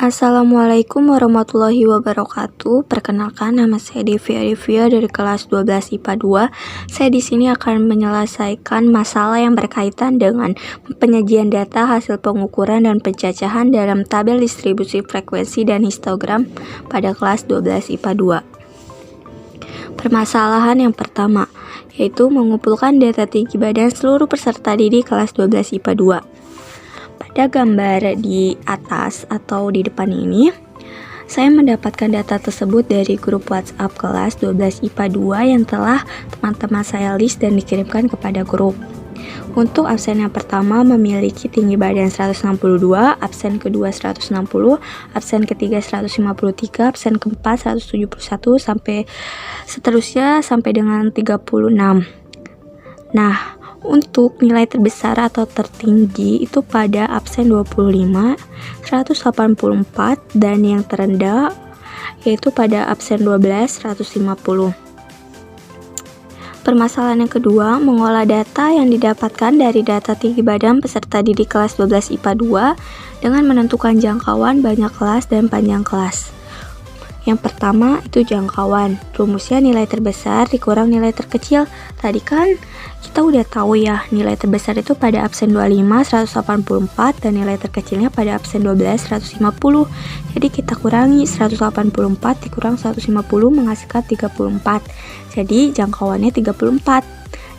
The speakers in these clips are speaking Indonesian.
Assalamualaikum warahmatullahi wabarakatuh. Perkenalkan, nama saya Devia dari kelas 12 IPA 2. Saya di sini akan menyelesaikan masalah yang berkaitan dengan penyajian data hasil pengukuran dan pencacahan dalam tabel distribusi frekuensi dan histogram pada kelas 12 IPA 2. Permasalahan yang pertama, yaitu mengumpulkan data tinggi badan seluruh peserta didik kelas 12 IPA 2. Pada gambar di atas atau di depan ini, saya mendapatkan data tersebut dari grup WhatsApp kelas 12 IPA 2 yang telah teman-teman saya list dan dikirimkan kepada grup. Untuk absen yang pertama memiliki tinggi badan 162, absen kedua 160, absen ketiga 153, absen keempat 171, sampai seterusnya sampai dengan 36. Nah, untuk nilai terbesar atau tertinggi itu pada absen 25, 184, dan yang terendah yaitu pada absen 12, 150. Permasalahan yang kedua, mengolah data yang didapatkan dari data tinggi badan peserta didik kelas 12 IPA 2 dengan menentukan jangkauan banyak kelas dan panjang kelas. Yang pertama itu jangkauan. Rumusnya nilai terbesar dikurang nilai terkecil. Tadi kan kita udah tahu ya, nilai terbesar itu pada absen 25, 184, dan nilai terkecilnya pada absen 12, 150. Jadi kita kurangi 184 dikurang 150 menghasilkan 34. Jadi jangkauannya 34.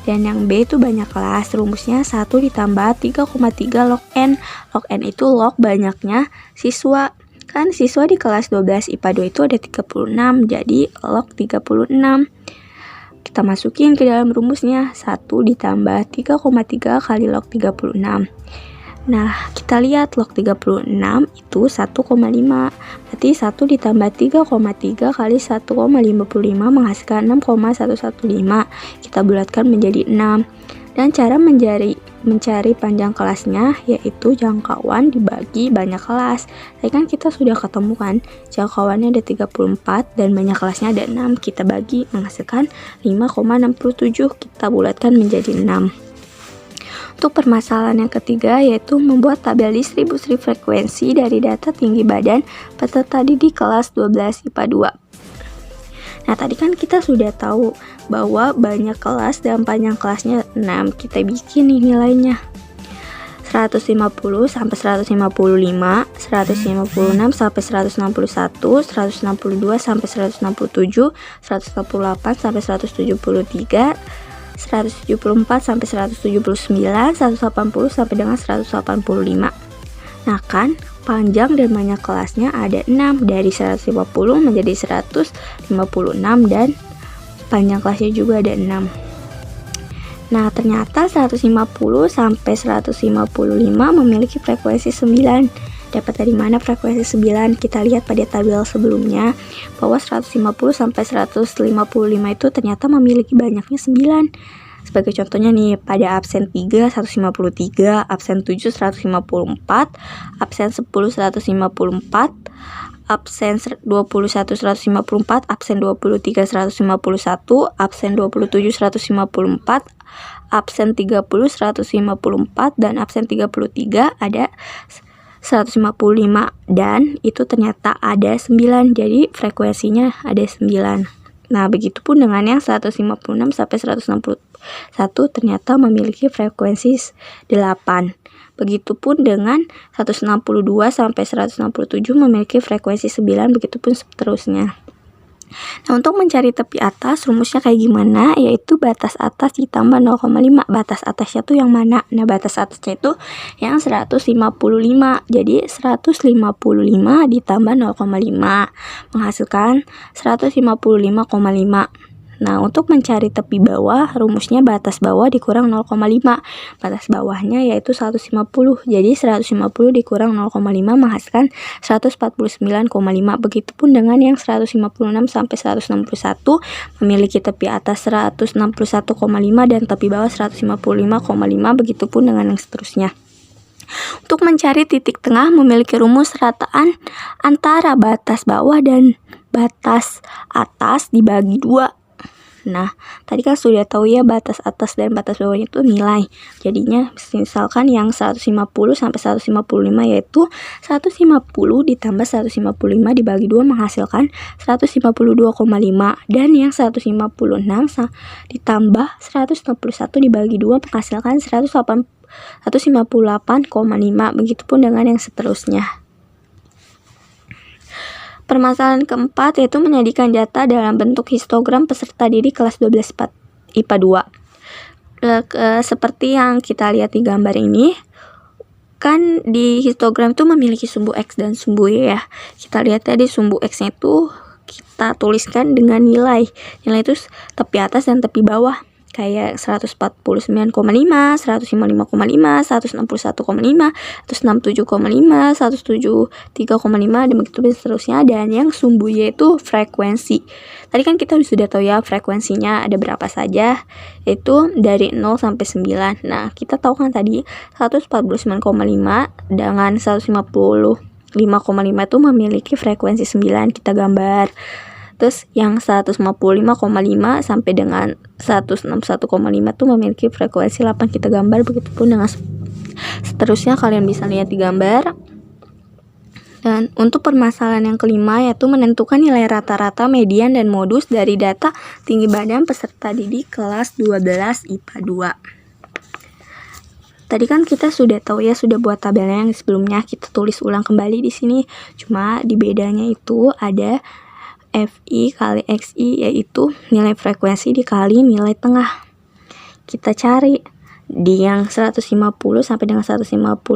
Dan yang B itu banyak kelas. Rumusnya 1 ditambah 3,3 log N. Log N itu log banyaknya siswa. Kan siswa di kelas 12 IPA 2 itu ada 36, jadi log 36. Kita masukin ke dalam rumusnya, 1 ditambah 3,3 kali log 36. Nah, kita lihat log 36 itu 1,5. Berarti 1 ditambah 3,3 kali 1,55 menghasilkan 6,115. Kita bulatkan menjadi 6. Dan cara mencari panjang kelasnya yaitu jangkauan dibagi banyak kelas. Tadi kan kita sudah ketemu kan, jangkauannya ada 34 dan banyak kelasnya ada 6. Kita bagi menghasilkan 5,67. Kita bulatkan menjadi 6. Untuk permasalahan yang ketiga yaitu membuat tabel distribusi frekuensi dari data tinggi badan peserta didik kelas 12 IPA 2. Nah, tadi kan kita sudah tahu bahwa banyak kelas dan panjang kelasnya 6. Kita bikin nih nilainya. 150 sampai 155, 156 sampai 161, 162 sampai 167, 168 sampai 173, 174 sampai 179, 180 sampai dengan 185. Nah kan, panjang dan banyak kelasnya ada 6, dari 150 menjadi 156, dan panjang kelasnya juga ada 6. Nah, ternyata 150 sampai 155 memiliki frekuensi 9. Dapat dari mana frekuensi 9? Kita lihat pada tabel sebelumnya bahwa 150 sampai 155 itu ternyata memiliki banyaknya 9. Sebagai contohnya nih, pada absen 3 153, absen 7 154, absen 10 154, absen 21 154, absen 23 151, absen 27 154, absen 30 154, dan absen 33 ada 155, dan itu ternyata ada 9. Jadi frekuensinya ada 9. Nah, begitupun dengan yang 156 sampai 161 ternyata memiliki frekuensi 8. Begitupun dengan 162 sampai 167 memiliki frekuensi 9, begitupun seterusnya. Nah, untuk mencari tepi atas, rumusnya kayak gimana? Yaitu batas atas ditambah 0,5. Batas atasnya tuh yang mana? Nah, batas atasnya itu yang 155. Jadi 155 ditambah 0,5 menghasilkan 155,5. Nah, untuk mencari tepi bawah, rumusnya batas bawah dikurang 0,5. Batas bawahnya yaitu 150. Jadi 150 dikurang 0,5 menghasilkan 149,5. Begitupun dengan yang 156 sampai 161 memiliki tepi atas 161,5 dan tepi bawah 155,5. Begitupun dengan yang seterusnya. Untuk mencari titik tengah memiliki rumus rataan antara batas bawah dan batas atas dibagi 2. Nah, tadi kan sudah tahu ya batas atas dan batas bawahnya itu nilai. Jadinya misalkan yang 150 sampai 155 yaitu 150 ditambah 155 dibagi 2 menghasilkan 152,5, dan yang 156 ditambah 161 dibagi 2 menghasilkan 158,5. Begitupun dengan yang seterusnya. Permasalahan keempat yaitu menyajikan data dalam bentuk histogram peserta didik kelas 12 IPA 2. Seperti yang kita lihat di gambar ini, kan di histogram itu memiliki sumbu X dan sumbu Y ya. Kita lihat tadi sumbu X-nya itu kita tuliskan dengan nilai. Nilai itu tepi atas dan tepi bawah. Kayak 149,5, 155,5, 161,5, 167,5, 173,5, dan begitu seterusnya. Dan yang sumbu Y itu frekuensi. Tadi kan kita sudah tahu ya frekuensinya ada berapa saja, yaitu dari 0 sampai 9. Nah, kita tahu kan tadi 149,5 dengan 155,5 itu memiliki frekuensi 9, kita gambar. Terus yang 155,5 sampai dengan 161,5 itu memiliki frekuensi 8, kita gambar. Begitupun dengan seterusnya, kalian bisa lihat di gambar. Dan untuk permasalahan yang kelima yaitu menentukan nilai rata-rata, median, dan modus dari data tinggi badan peserta didik kelas 12 IPA 2. Tadi kan kita sudah tahu ya, sudah buat tabelnya yang sebelumnya, kita tulis ulang kembali di sini. Cuma di bedanya itu ada FI kali XI, yaitu nilai frekuensi dikali nilai tengah. Kita cari di yang 150 sampai dengan 155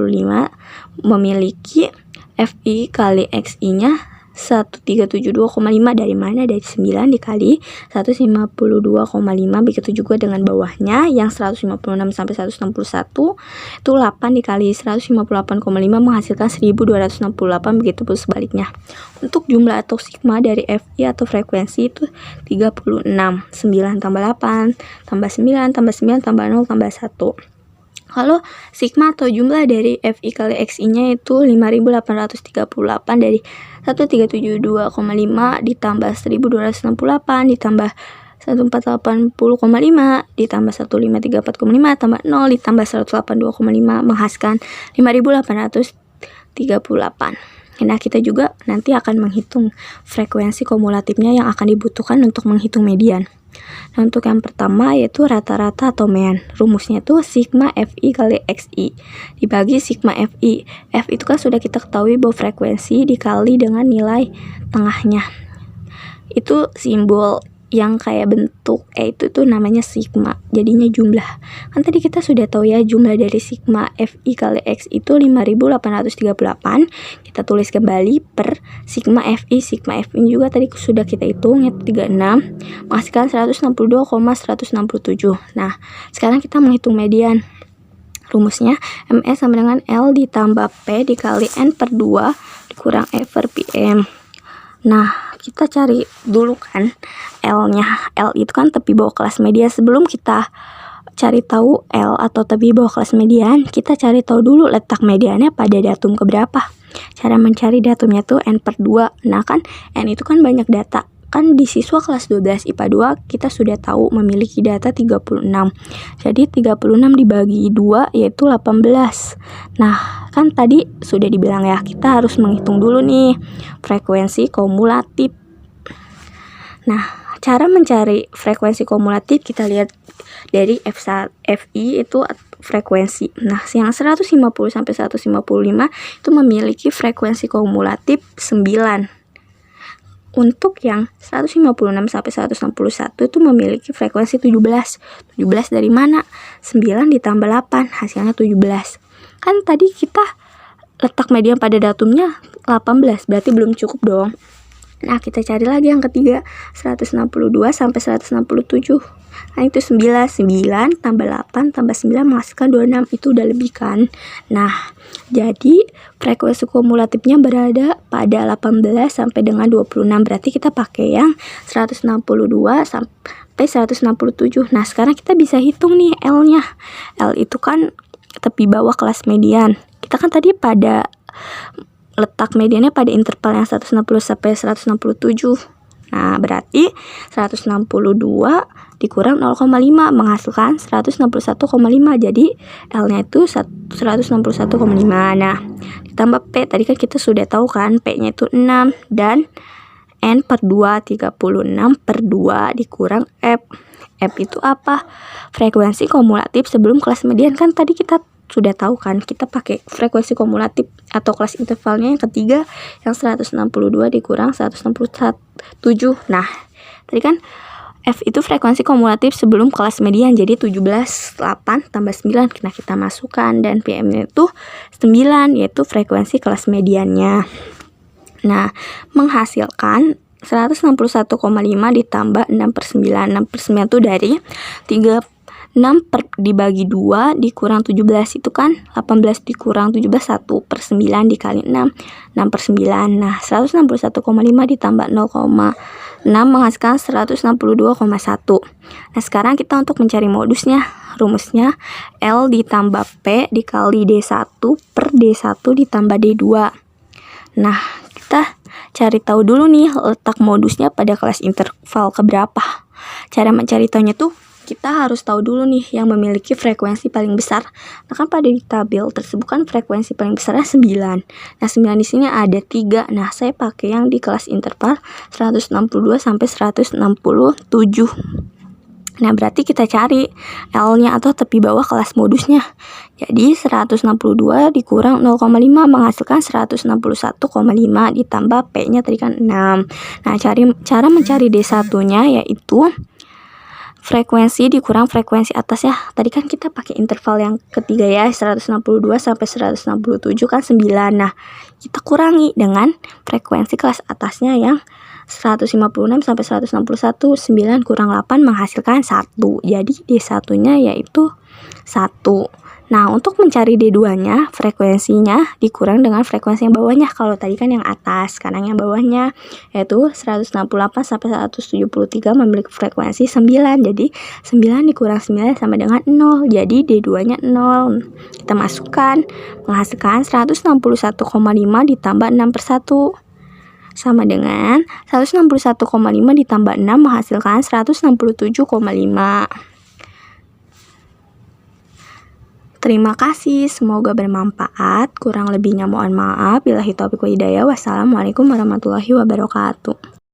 memiliki FI kali XI-nya 1372,5. Dari mana? Dari 9 dikali 152,5. Begitu juga dengan bawahnya yang 156 sampai 161 itu 8 dikali 158,5 menghasilkan 1268. Begitu pun sebaliknya. Untuk jumlah atau sigma dari FI atau frekuensi itu 36. 9 tambah 8 tambah 9 tambah 9 tambah 0 tambah 1. Kalau sigma atau jumlah dari FI kali XI-nya itu 5838 dari 1372,5 ditambah 1268 ditambah 1480,5 ditambah 1534,5 tambah 0 ditambah 182,5 menghasilkan 5838. Nah, kita juga nanti akan menghitung frekuensi kumulatifnya yang akan dibutuhkan untuk menghitung median. Nah, untuk yang pertama yaitu rata-rata atau mean. Rumusnya itu sigma FI kali XI dibagi sigma FI. F itu kan sudah kita ketahui bahwa frekuensi dikali dengan nilai tengahnya. Itu simbol yang kayak bentuk itu tuh namanya sigma, jadinya jumlah. Kan tadi kita sudah tahu ya jumlah dari sigma FI kali X itu 5838. Kita tulis kembali per sigma FI. Sigma FI juga tadi sudah kita hitung yaitu 36 menghasilkan 162,167. Nah, sekarang kita menghitung median. Rumusnya MS sama dengan L ditambah P dikali N per 2 dikurang E per PM. Nah, kita cari dulu kan L-nya. L itu kan tepi bawah kelas median. Sebelum kita cari tahu L atau tepi bawah kelas median, kita cari tahu dulu letak mediannya pada datum keberapa. Cara mencari datumnya tuh N per 2. Nah, kan N itu kan banyak data. Kan di siswa kelas 12 IPA 2 kita sudah tahu memiliki data 36. Jadi 36 dibagi 2 yaitu 18. Nah, kan tadi sudah dibilang ya, kita harus menghitung dulu nih frekuensi kumulatif. Nah, cara mencari frekuensi kumulatif kita lihat dari FI itu frekuensi. Nah, yang 150 sampai 155 itu memiliki frekuensi kumulatif 9. Untuk yang 156 sampai 161 itu memiliki frekuensi 17. 17 dari mana? 9 ditambah 8, hasilnya 17. Kan tadi kita letak median pada datumnya 18, berarti belum cukup dong. Nah, kita cari lagi yang ketiga, 162 sampai 167. Nah, itu 9 tambah 8 tambah 9 menghasilkan 26. Itu udah lebih kan. Nah, jadi frekuensi kumulatifnya berada pada 18 sampai dengan 26. Berarti kita pakai yang 162 sampai 167. Nah, sekarang kita bisa hitung nih L-nya. L itu kan tepi bawah kelas median. Kita kan tadi pada letak mediannya pada interval yang 160 sampai 167. Nah, berarti 162 dikurang 0,5 menghasilkan 161,5. Jadi L-nya itu 161,5. Nah, ditambah P, tadi kan kita sudah tahu kan, P-nya itu 6 dan N per 2, 36 per 2 dikurang F. F itu apa? Frekuensi kumulatif sebelum kelas median. Kan tadi kita sudah tahu kan, kita pakai frekuensi kumulatif atau kelas intervalnya yang ketiga yang 162 dikurang 167. Nah, tadi kan F itu frekuensi kumulatif sebelum kelas median, jadi 17, 8 tambah 9. Nah, kita masukkan dan PM-nya itu 9, yaitu frekuensi kelas mediannya. Nah, menghasilkan 161,5 ditambah 6 per 9. 6 per 9 itu dari 6 dibagi 2 dikurang 17 itu kan 18 dikurang 17, 1 per 9 dikali 6, 6 per 9. Nah, 161,5 ditambah 0,6 menghasilkan 162,1. Nah, sekarang kita untuk mencari modusnya. Rumusnya L ditambah P dikali D1 per D1 ditambah D2. Nah, kita cari tahu dulu nih letak modusnya pada kelas interval keberapa. Cara mencari tahunya tuh kita harus tahu dulu nih yang memiliki frekuensi paling besar. Nah, kan pada di tabel tersebut kan frekuensi paling besarnya 9. Nah, 9 di sini ada 3. Nah, saya pakai yang di kelas interval 162 sampai 167. Nah, berarti kita cari L-nya atau tepi bawah kelas modusnya. Jadi 162 dikurang 0,5 menghasilkan 161,5 ditambah P-nya tadi kan 6. Nah, cara mencari D1-nya yaitu frekuensi dikurang frekuensi atas ya. Tadi kan kita pakai interval yang ketiga ya, 162 sampai 167 kan 9. Nah, kita kurangi dengan frekuensi kelas atasnya yang 156 sampai 161. 9 kurang 8 menghasilkan 1. Jadi D1-nya yaitu 1. Nah, untuk mencari D2-nya, frekuensinya dikurang dengan frekuensi yang bawahnya. Kalau tadi kan yang atas, sekarang yang bawahnya yaitu 168 sampai 173 memiliki frekuensi 9. Jadi 9 dikurang 9 sama dengan 0. Jadi D2-nya 0. Kita masukkan menghasilkan 161,5 ditambah 6 per 1 sama dengan 161,5 ditambah 6 menghasilkan 167,5. Terima kasih, semoga bermanfaat. Kurang lebihnya mohon maaf. Billahi taufiq wal hidayah. Wassalamualaikum warahmatullahi wabarakatuh.